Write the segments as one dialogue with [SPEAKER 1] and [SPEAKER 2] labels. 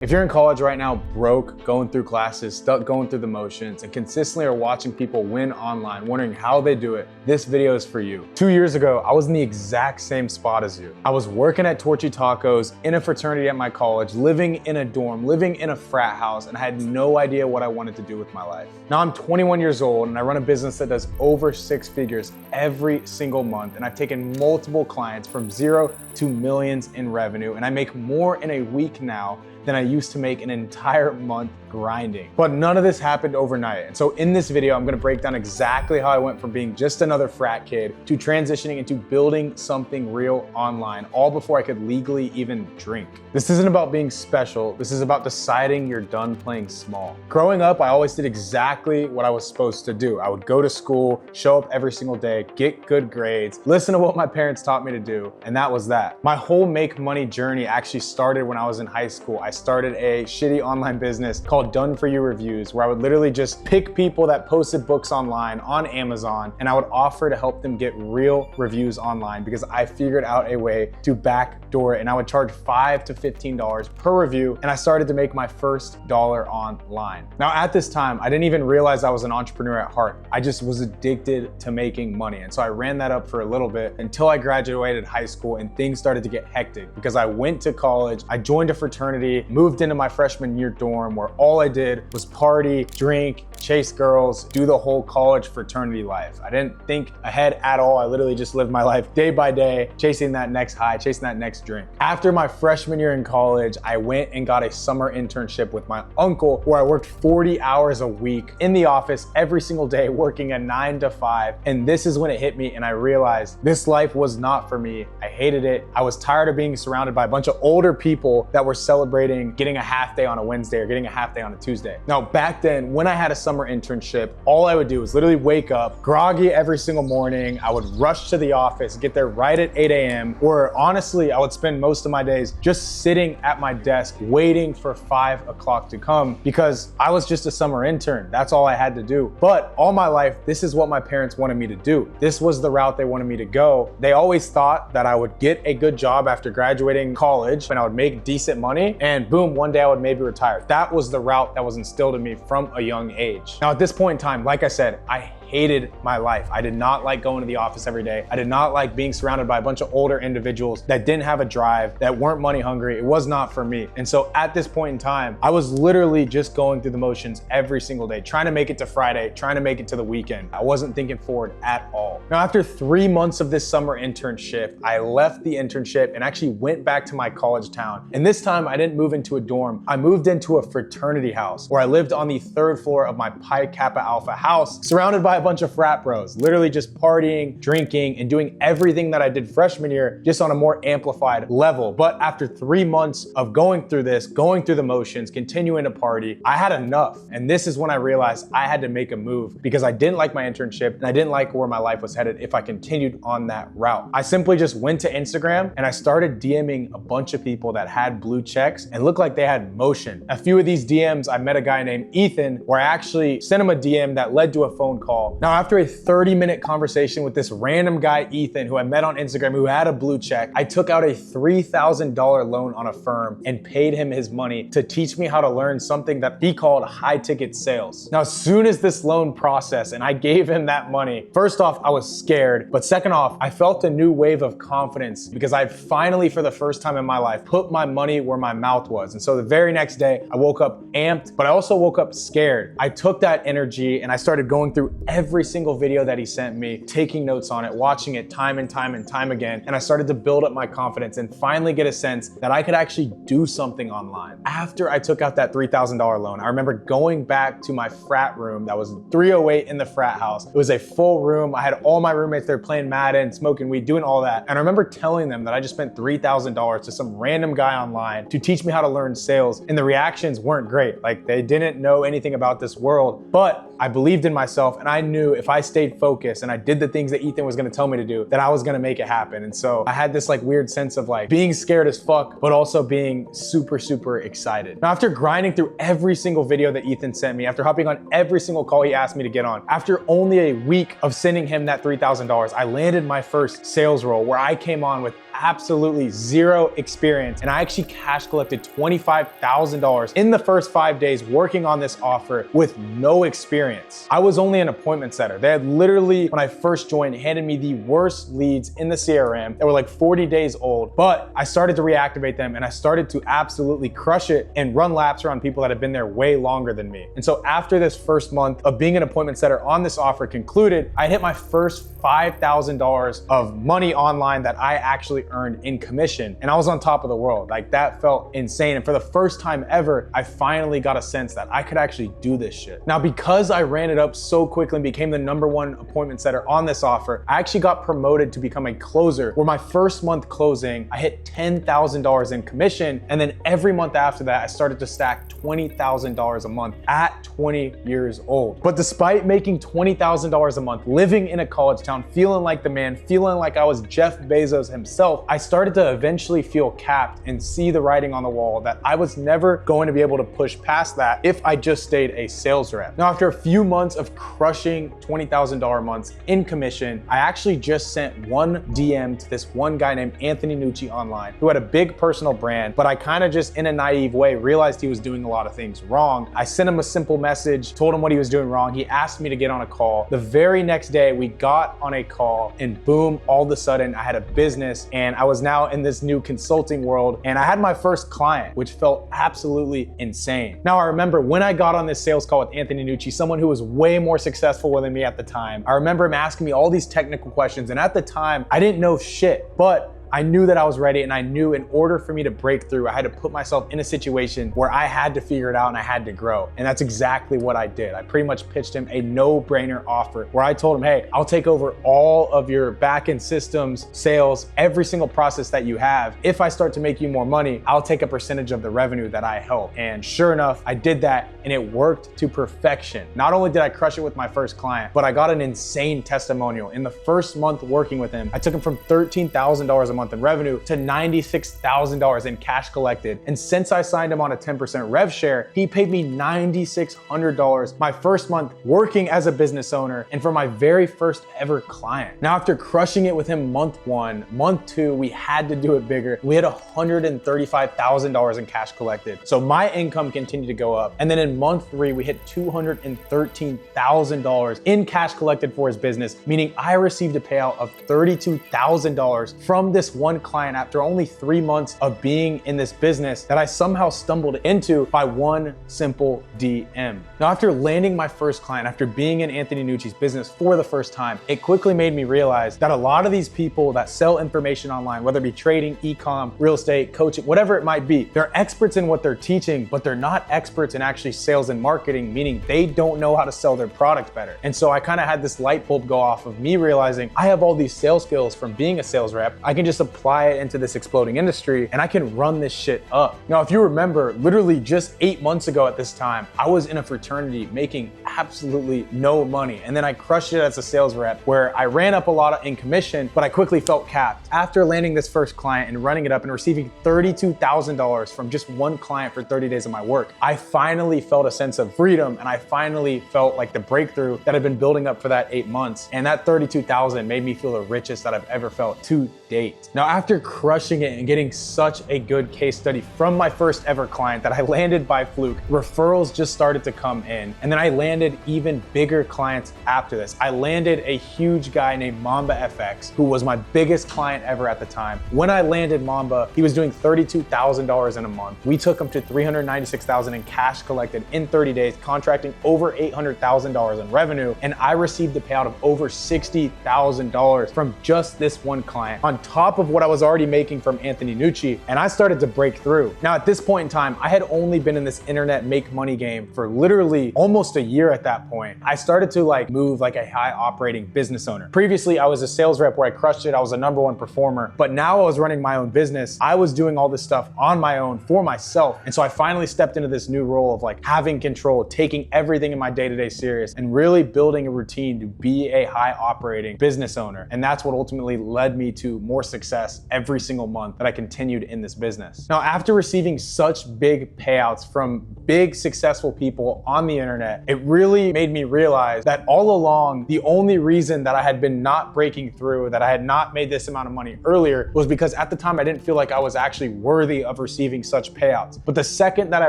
[SPEAKER 1] If you're in college right now, broke, going through classes, stuck going through the motions, and consistently are watching people win online, wondering how they do it, this video is for you. 2 years ago, I was in the exact same spot as you. I was working at Torchy Tacos, in a fraternity at my college, living in a dorm, living in a frat house, and I had no idea what I wanted to do with my life. Now I'm 21 years old and I run a business that does over 6 figures every single month, and I've taken multiple clients from zero to millions in revenue, and I make more in a week now than I used to make an entire month grinding. But none of this happened overnight. And so in this video, I'm gonna break down exactly how I went from being just another frat kid to transitioning into building something real online, all before I could legally even drink. This isn't about being special. This is about deciding you're done playing small. Growing up, I always did exactly what I was supposed to do. I would go to school, show up every single day, get good grades, listen to what my parents taught me to do, and that was that. My whole make money journey actually started when I was in high school. I started a shitty online business called Done For You Reviews, where I would literally just pick people that posted books online on Amazon, and I would offer to help them get real reviews online because I figured out a way to backdoor it, and I would charge $5 to $15 per review, and I started to make my first dollar online. Now at this time, I didn't even realize I was an entrepreneur at heart. I just was addicted to making money, and so I ran that up for a little bit until I graduated high school and things started to get hectic because I went to college, I joined a fraternity, moved into my freshman year dorm where all I did was party, drink, chase girls, do the whole college fraternity life. I didn't think ahead at all. I literally just lived my life day by day, chasing that next high, chasing that next drink. After my freshman year in college, I went and got a summer internship with my uncle where I worked 40 hours a week in the office every single day, working a 9 to 5. And this is when it hit me and I realized this life was not for me. I hated it. I was tired of being surrounded by a bunch of older people that were celebrating getting a half day on a Wednesday or getting a half day on a Tuesday. Now, back then, when I had a summer internship, all I would do was literally wake up groggy every single morning. I would rush to the office, get there right at 8 a.m. Or honestly, I would spend most of my days just sitting at my desk waiting for 5 o'clock to come because I was just a summer intern. That's all I had to do. But all my life, this is what my parents wanted me to do. This was the route they wanted me to go. They always thought that I would get a good job after graduating college and I would make decent money and boom, one day I would maybe retire. That was the route that was instilled in me from a young age. Now at this point in time, like I said, I hated my life. I did not like going to the office every day. I did not like being surrounded by a bunch of older individuals that didn't have a drive, that weren't money hungry. It was not for me. And so at this point in time, I was literally just going through the motions every single day, trying to make it to Friday, trying to make it to the weekend. I wasn't thinking forward at all. Now, after 3 months of this summer internship, I left the internship and actually went back to my college town. And this time I didn't move into a dorm. I moved into a fraternity house where I lived on the 3rd floor of my Pi Kappa Alpha house, surrounded by a bunch of frat bros, literally just partying, drinking, and doing everything that I did freshman year, just on a more amplified level. But after 3 months of going through this, going through the motions, continuing to party, I had enough. And this is when I realized I had to make a move because I didn't like my internship and I didn't like where my life was headed if I continued on that route. I simply just went to Instagram and I started DMing a bunch of people that had blue checks and looked like they had motion. A few of these DMs, I met a guy named Ethan where I actually sent him a DM that led to a phone call. Now, after a 30-minute conversation with this random guy, Ethan, who I met on Instagram, who had a blue check, I took out a $3,000 loan on a firm and paid him his money to teach me how to learn something that he called high ticket sales. Now, as soon as this loan processed and I gave him that money, first off, I was scared, but second off, I felt a new wave of confidence because I finally, for the first time in my life, put my money where my mouth was. And so the very next day, I woke up amped, but I also woke up scared. I took that energy and I started going through every single video that he sent me, taking notes on it, watching it time and time and time again. And I started to build up my confidence and finally get a sense that I could actually do something online. After I took out that $3,000 loan, I remember going back to my frat room that was 308 in the frat house. It was a full room. I had all my roommates there playing Madden, smoking weed, doing all that. And I remember telling them that I just spent $3,000 to some random guy online to teach me how to learn sales. And the reactions weren't great. Like they didn't know anything about this world, but I believed in myself and I knew if I stayed focused and I did the things that Ethan was gonna tell me to do, that I was gonna make it happen. And so I had this like weird sense of like being scared as fuck, but also being super, super excited. Now, after grinding through every single video that Ethan sent me, after hopping on every single call he asked me to get on, after only a week of sending him that $3,000, I landed my first sales role where I came on with absolutely zero experience, and I actually cash collected $25,000 in the first 5 days working on this offer with no experience. I was only an appointment setter. They had literally, when I first joined, handed me the worst leads in the CRM that were like 40 days old, but I started to reactivate them and I started to absolutely crush it and run laps around people that have been there way longer than me. And so after this first month of being an appointment setter on this offer concluded, I hit my first $5,000 of money online that I actually earned in commission. And I was on top of the world. Like, that felt insane. And for the first time ever, I finally got a sense that I could actually do this shit. Now, because I ran it up so quickly and became the #1 appointment setter on this offer, I actually got promoted to become a closer, where my first month closing, I hit $10,000 in commission. And then every month after that, I started to stack $20,000 a month at 20 years old. But despite making $20,000 a month, living in a college town, feeling like the man, feeling like I was Jeff Bezos himself, I started to eventually feel capped and see the writing on the wall that I was never going to be able to push past that if I just stayed a sales rep. Now, after a few months of crushing $20,000 months in commission, I actually just sent one DM to this one guy named Anthony Nucci online, who had a big personal brand, but I kind of just in a naive way realized he was doing a lot of things wrong. I sent him a simple message, told him what he was doing wrong. He asked me to get on a call. The very next day, we got on a call, and boom, all of a sudden I had a business and I was now in this new consulting world, and I had my first client, which felt absolutely insane. Now, I remember when I got on this sales call with Anthony Nucci, someone who was way more successful than me at the time, I remember him asking me all these technical questions, and at the time I didn't know shit, but I knew that I was ready, and I knew in order for me to break through, I had to put myself in a situation where I had to figure it out and I had to grow. And that's exactly what I did. I pretty much pitched him a no-brainer offer where I told him, hey, I'll take over all of your back-end systems, sales, every single process that you have. If I start to make you more money, I'll take a percentage of the revenue that I help. And sure enough, I did that, and it worked to perfection. Not only did I crush it with my first client, but I got an insane testimonial. In the first month working with him, I took him from $13,000 a month in revenue to $96,000 in cash collected. And since I signed him on a 10% rev share, he paid me $9,600 my first month working as a business owner and for my very first ever client. Now, after crushing it with him month 1, month 2, we had to do it bigger. We had $135,000 in cash collected. So my income continued to go up. And then in month 3, we hit $213,000 in cash collected for his business, meaning I received a payout of $32,000 from this one client after only 3 months of being in this business that I somehow stumbled into by one simple DM. Now, after landing my first client, after being in Anthony Nucci's business for the first time, it quickly made me realize that a lot of these people that sell information online, whether it be trading, e-com, real estate, coaching, whatever it might be, they're experts in what they're teaching, but they're not experts in actually sales and marketing, meaning they don't know how to sell their product better. And so I kind of had this light bulb go off of me realizing I have all these sales skills from being a sales rep. I can just apply it into this exploding industry and I can run this shit up. Now, if you remember, literally just 8 months ago at this time, I was in a fraternity making absolutely no money. And then I crushed it as a sales rep where I ran up a lot in commission, but I quickly felt capped. After landing this first client and running it up and receiving $32,000 from just one client for 30 days of my work, I finally felt a sense of freedom, and I finally felt like the breakthrough that had been building up for that 8 months. And that $32,000 made me feel the richest that I've ever felt to date. Now, after crushing it and getting such a good case study from my first ever client that I landed by fluke, referrals just started to come in. And then I landed even bigger clients after this. I landed a huge guy named Mamba FX, who was my biggest client ever at the time. When I landed Mamba, he was doing $32,000 in a month. We took him to $396,000 in cash collected in 30 days, contracting over $800,000 in revenue. And I received a payout of over $60,000 from just this one client, on top of what I was already making from Anthony Nucci, and I started to break through. Now, at this point in time, I had only been in this internet make money game for literally almost a year at that point. I started to move like a high operating business owner. Previously, I was a sales rep where I crushed it. I was a #1 performer, but now I was running my own business. I was doing all this stuff on my own for myself. And so I finally stepped into this new role of having control, taking everything in my day-to-day serious, and really building a routine to be a high operating business owner. And that's what ultimately led me to more success every single month that I continued in this business. Now, after receiving such big payouts from big successful people on the internet, it really made me realize that all along, the only reason that I had been not breaking through, that I had not made this amount of money earlier, was because at the time I didn't feel like I was actually worthy of receiving such payouts. But the second that I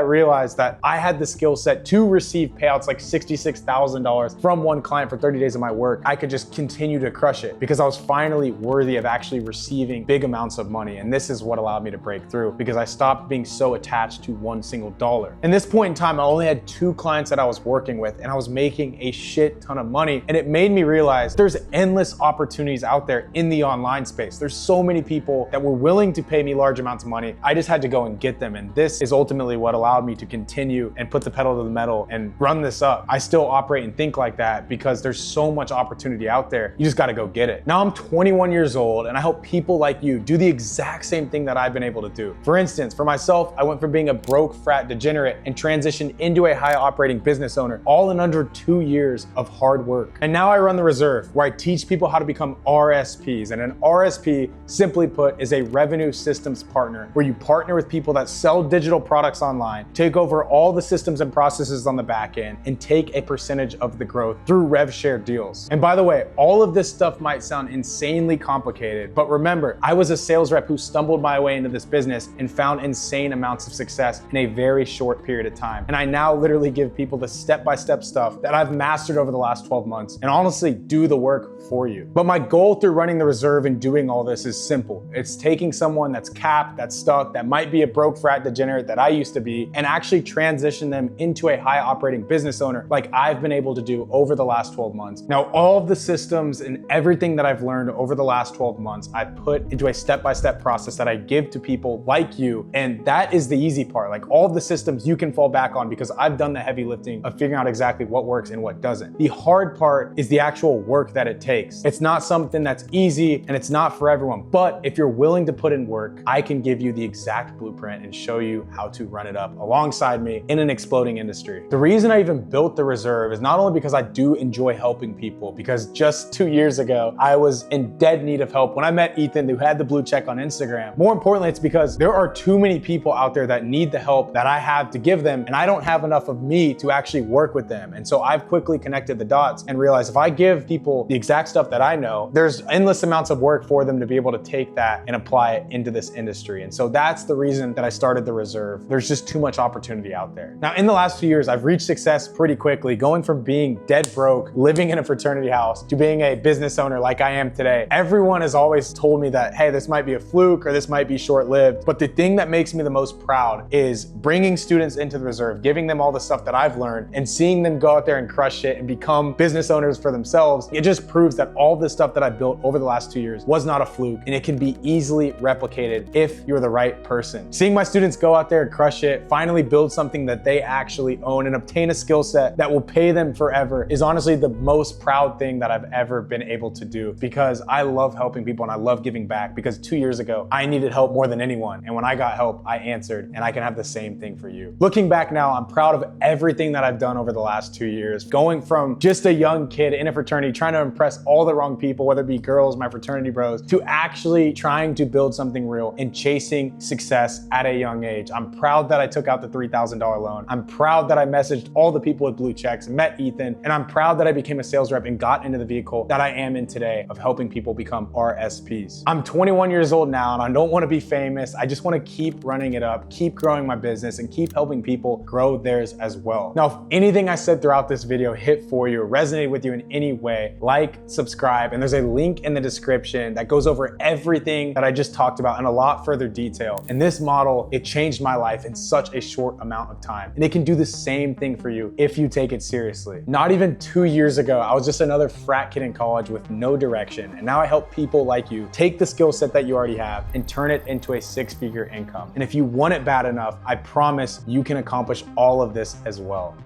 [SPEAKER 1] realized that I had the skill set to receive payouts like $66,000 from one client for 30 days of my work, I could just continue to crush it because I was finally worthy of actually receiving big amounts of money. And this is what allowed me to break through because I stopped being so attached to one single dollar. In this point in time, I only had 2 clients that I was working with and I was making a shit ton of money. And it made me realize there's endless opportunities out there in the online space. There's so many people that were willing to pay me large amounts of money. I just had to go and get them. And this is ultimately what allowed me to continue and put the pedal to the metal and run this up. I still operate and think like that because there's so much opportunity out there. You just got to go get it. Now I'm 21 years old and I help people like you do the exact same thing that I've been able to do. For instance, for myself, I went from being a broke frat degenerate and transitioned into a high operating business owner, all in under 2 years of hard work. And now I run the Reserve, where I teach people how to become RSPs. And an RSP, simply put, is a revenue systems partner, where you partner with people that sell digital products online, take over all the systems and processes on the back end, and take a percentage of the growth through rev share deals. And by the way, all of this stuff might sound insanely complicated, but remember, I was a sales rep who stumbled my way into this business and found insane amounts of success in a very short period of time. And I now literally give people the step-by-step stuff that I've mastered over the last 12 months and honestly do the work for you. But my goal through running the Reserve and doing all this is simple. It's taking someone that's capped, that's stuck, that might be a broke frat degenerate that I used to be, and actually transition them into a high operating business owner like I've been able to do over the last 12 months. Now, all of the systems and everything that I've learned over the last 12 months, I put into a step-by-step process that I give to people like you. And that is the easy part. Like, all of the systems you can fall back on because I've done the heavy lifting of figuring out exactly what works and what doesn't. The hard part is the actual work that it takes. It's not something that's easy and it's not for everyone. But if you're willing to put in work, I can give you the exact blueprint and show you how to run it up alongside me in an exploding industry. The reason I even built the Reserve is not only because I do enjoy helping people, because just 2 years ago, I was in dead need of help when I met Ethan, who had the blue check on Instagram. More importantly, it's because there are too many people out there that need the help that I have to give them, and I don't have enough of me to actually work with them. And so I've quickly connected the dots and realized if I give people the exact stuff that I know, there's endless amounts of work for them to be able to take that and apply it into this industry. And so that's the reason that I started the Reserve. There's just too much opportunity out there. Now, in the last few years, I've reached success pretty quickly, going from being dead broke, living in a fraternity house, to being a business owner like I am today. Everyone has always told me that, hey, this might be a fluke or this might be short-lived. But the thing that makes me the most proud is bringing students into the Reserve, giving them all the stuff that I've learned and seeing them go out there and crush it and become business owners for themselves. It just proves that all the stuff that I built over the last 2 years was not a fluke, and it can be easily replicated if you're the right person. Seeing my students go out there and crush it, finally build something that they actually own and obtain a skill set that will pay them forever is honestly the most proud thing that I've ever been able to do, because I love helping people and I love giving back. Because 2 years ago, I needed help more than anyone. And when I got help, I answered, and I can have the same thing for you. Looking back now, I'm proud of everything that I've done over the last 2 years, going from just a young kid in a fraternity trying to impress all the wrong people, whether it be girls, my fraternity bros, to actually trying to build something real and chasing success at a young age. I'm proud that I took out the $3,000 loan. I'm proud that I messaged all the people with blue checks, met Ethan, and I'm proud that I became a sales rep and got into the vehicle that I am in today of helping people become RSPs. I'm 21 years old now and I don't want to be famous. I just want to keep running it up, keep growing my business, and keep helping people grow theirs as well. Now, if anything I said throughout this video hit for you or resonated with you in any way, like, subscribe, and there's a link in the description that goes over everything that I just talked about in a lot further detail. And this model, it changed my life in such a short amount of time. And it can do the same thing for you if you take it seriously. Not even 2 years ago, I was just another frat kid in college with no direction. And now I help people like you take the skill set that you already have and turn it into a 6-figure income. And if you want it bad enough, I promise you can accomplish all of this as well.